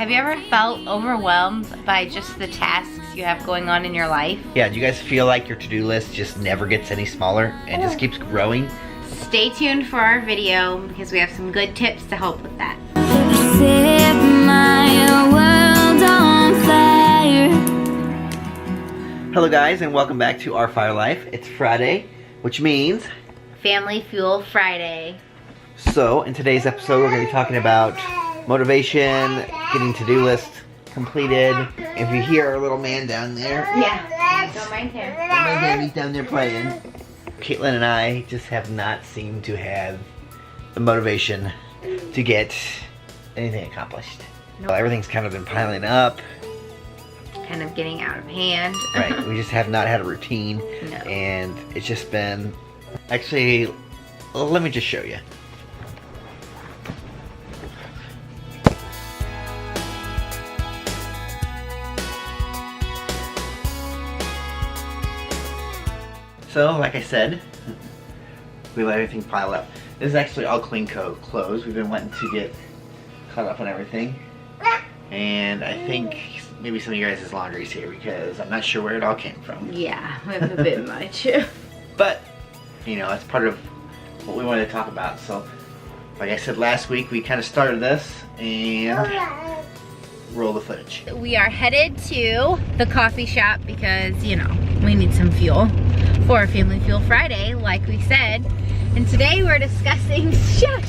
Have you ever felt overwhelmed by just the tasks you have going on in your life? Yeah, do you guys feel like your to-do list just never gets any smaller and just keeps growing? Stay tuned for our video because we have some good tips to help with that. Set my world on fire. Hello guys, and welcome back to Our Fire Life. It's Friday, which means Family Fuel Friday. So in today's episode we're going to be talking about motivation, getting to-do lists completed. If you hear our little man down there, Don't mind him. my baby's down there playing. Caitlin and I just have not seemed to have the motivation to get anything accomplished. Nope. Everything's kind of been piling up. Kind of getting out of hand. Right, we just have not had a routine. No. And it's just been, actually, let me just show you. So, like I said, we let everything pile up. This is actually all clean clothes. We've been wanting to get caught up on everything. And I think maybe some of you guys' laundry's here because I'm not sure where it all came from. Yeah, we have a bit much. But, you know, it's part of what we wanted to talk about. So, like I said last week, we kind of started this and roll the footage. We are headed to the coffee shop because, you know, we need some fuel for Family Fuel Friday, like we said. And today we're discussing, shush,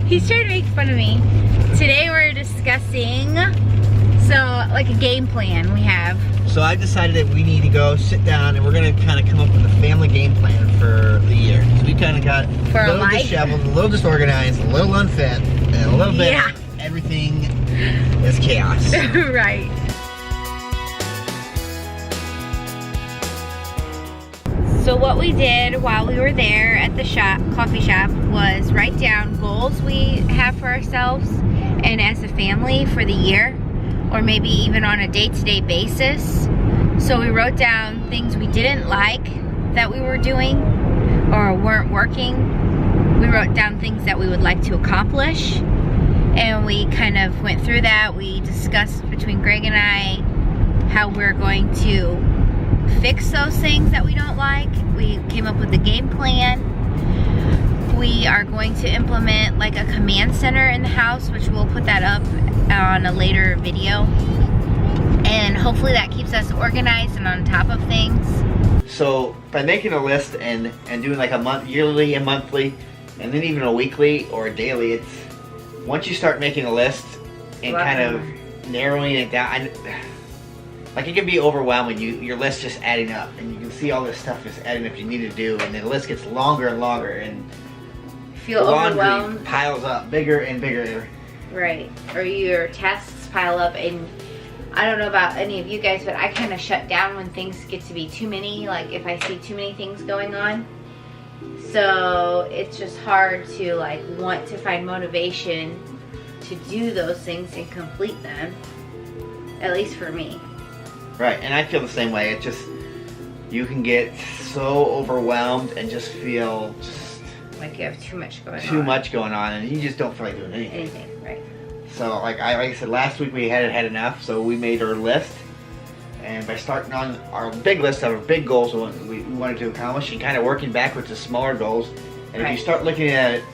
he's trying to make fun of me. Today we're discussing, like a game plan we have. So I decided that we need to go sit down and we're going to kind of come up with a family game plan for the year. So we kind of got For a little life? disheveled, a little disorganized, a little unfit, and a little bit Yeah. everything is chaos. Right. So what we did while we were there at the coffee shop was write down goals we have for ourselves and as a family for the year, or maybe even on a day-to-day basis. So we wrote down things we didn't like that we were doing or weren't working. We wrote down things that we would like to accomplish, and we kind of went through that. We discussed between Greg and I how we're going to fix those things that we don't like. We came up with a game plan. We are going to implement like a command center in the house, which we'll put that up on a later video. And hopefully that keeps us organized and on top of things. So by making a list and doing like a yearly and monthly, and then even a weekly or a daily, it's once you start making a list and kind of narrowing it down, like it can be overwhelming. Your list just adding up, and you can see all this stuff just adding up you need to do, and the list gets longer and longer, and Feel the laundry overwhelmed. piles up bigger and bigger. Right. Or your tasks pile up, and I don't know about any of you guys, but I kind of shut down when things get to be too many, like if I see too many things going on. So it's just hard to like want to find motivation to do those things and complete them, at least for me. Right, and I feel the same way. It just, you can get so overwhelmed and just feel Like you have too much going on. too much going on, and you just don't feel like doing anything. Anything, right. So like I said last week, we had enough, so we made our list, and by starting on our big list of our big goals we wanted to accomplish, and kind of working backwards to smaller goals. And if you start looking at it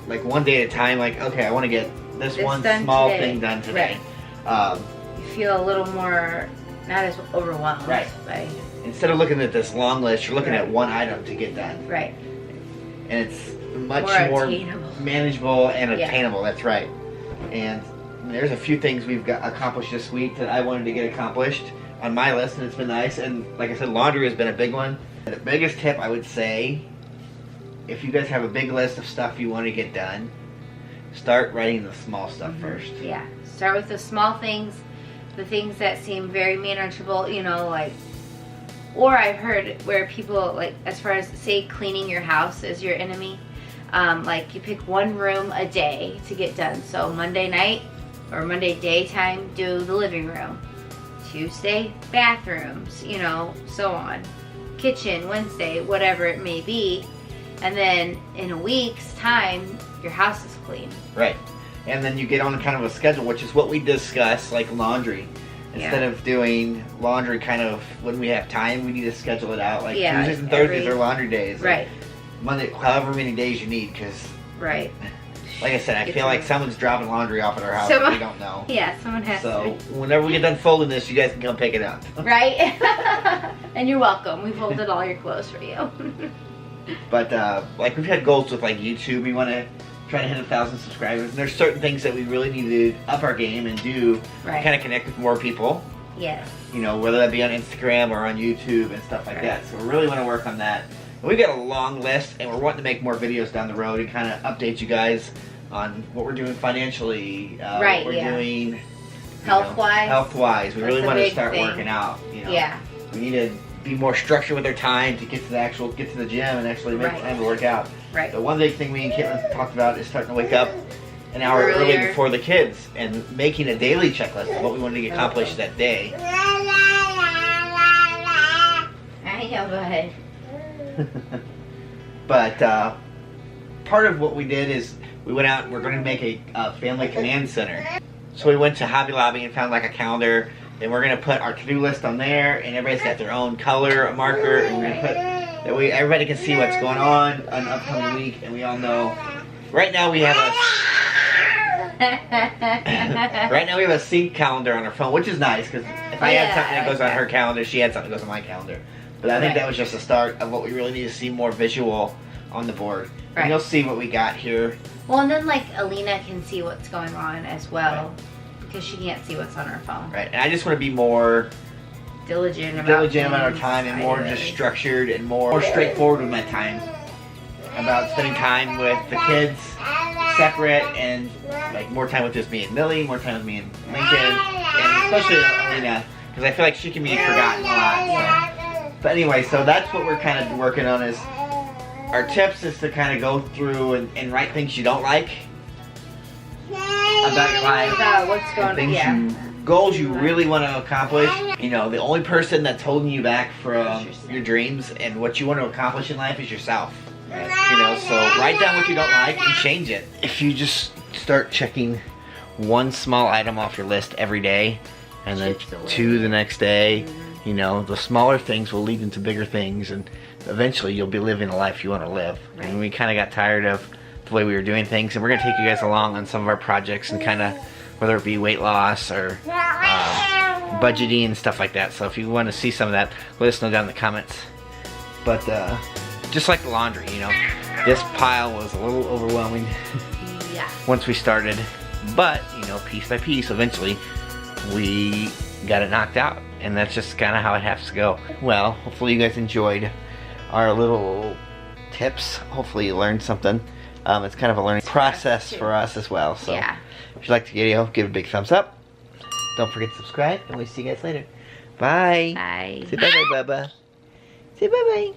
like one day at a time, like, okay, I want to get this one small thing done today. Right. You feel a little more, not as overwhelmed. Right. By, instead of looking at this long list, you're looking at one item to get done. right. And it's much more attainable. manageable and attainable. That's right. And there's a few things we've got accomplished this week that I wanted to get accomplished on my list, and it's been nice. And like I said, laundry has been a big one. The biggest tip I would say, if you guys have a big list of stuff you want to get done, start writing the small stuff first. Yeah. Start with the small things, the things that seem very manageable, you know, like, or I've heard where people, like, as far as, say, cleaning your house is your enemy, like, you pick one room a day to get done. So Monday night or Monday daytime, do the living room. Tuesday, bathrooms, you know, so on. Kitchen, Wednesday, whatever it may be. And then in a week's time, your house is clean. Right. and then you get on kind of a schedule, which is what we discuss, like laundry. Instead of doing laundry kind of when we have time, we need to schedule it out. Like Tuesdays and Thursdays are laundry days. Right. Monday, however many days you need, because right. Like I said, I feel like someone's dropping laundry off at our house and we don't know. Yeah, someone has to. So whenever we get done folding this, you guys can come pick it up. Right? And you're welcome. We folded all your clothes for you. But like we've had goals with like YouTube. We want to try to hit 1,000 subscribers. And there's certain things that we really need to up our game and do to kind of connect with more people. Yes. You know, whether that be on Instagram or on YouTube and stuff like that. So we really want to work on that. And we've got a long list, and we're wanting to make more videos down the road and kind of update you guys on what we're doing financially, what we're doing health-wise. Health-wise. We really want to start working out. You know. Yeah. We need to be more structured with our time to get to the gym and actually make time to work out. Right. The one big thing me and Caitlin talked about is starting to wake up an hour early before the kids and making a daily checklist of what we wanted to accomplish that day. I know, go ahead. But part of what we did is we went out and we're going to make a family command center. So we went to Hobby Lobby and found like a calendar, and we're going to put our to-do list on there, and everybody's got their own color, a marker, and we're going to put that way everybody can see what's going on an upcoming week, and we all know. Right now we have a sync calendar on our phone, which is nice because if I had something that goes on her calendar, she had something that goes on my calendar. But I think that was just the start of what we really need to see more visual on the board. And you'll see what we got here. Well, and then like Alina can see what's going on as well because she can't see what's on her phone. Right, and I just want to be more diligent about our time and more just structured and more straightforward with my time. About spending time with the kids separate and like more time with just me and Millie, more time with me and Lincoln, and especially Alina because I feel like she can be forgotten a lot. So. But anyway, so that's what we're kind of working on is our tips is to kind of go through and write things you don't like about your life. About what's going on, goals you really want to accomplish. You know, the only person that's holding you back from your dreams and what you want to accomplish in life is yourself. You know, so write down what you don't like and change it. If you just start checking one small item off your list every day and then two the next day, you know, the smaller things will lead into bigger things, and eventually you'll be living the life you want to live. And we kind of got tired of the way we were doing things, and we're going to take you guys along on some of our projects and kind of, whether it be weight loss or budgeting and stuff like that. So if you want to see some of that, let us know down in the comments. But just like the laundry, you know, this pile was a little overwhelming once we started, but you know, piece by piece, eventually we got it knocked out, and that's just kind of how it has to go. Well, hopefully you guys enjoyed our little tips. Hopefully you learned something. It's kind of a learning process for us as well. So if you liked the video, give it a big thumbs up. Don't forget to subscribe, and we'll see you guys later. Bye. Bye. Say bye-bye, Bubba. Say bye-bye.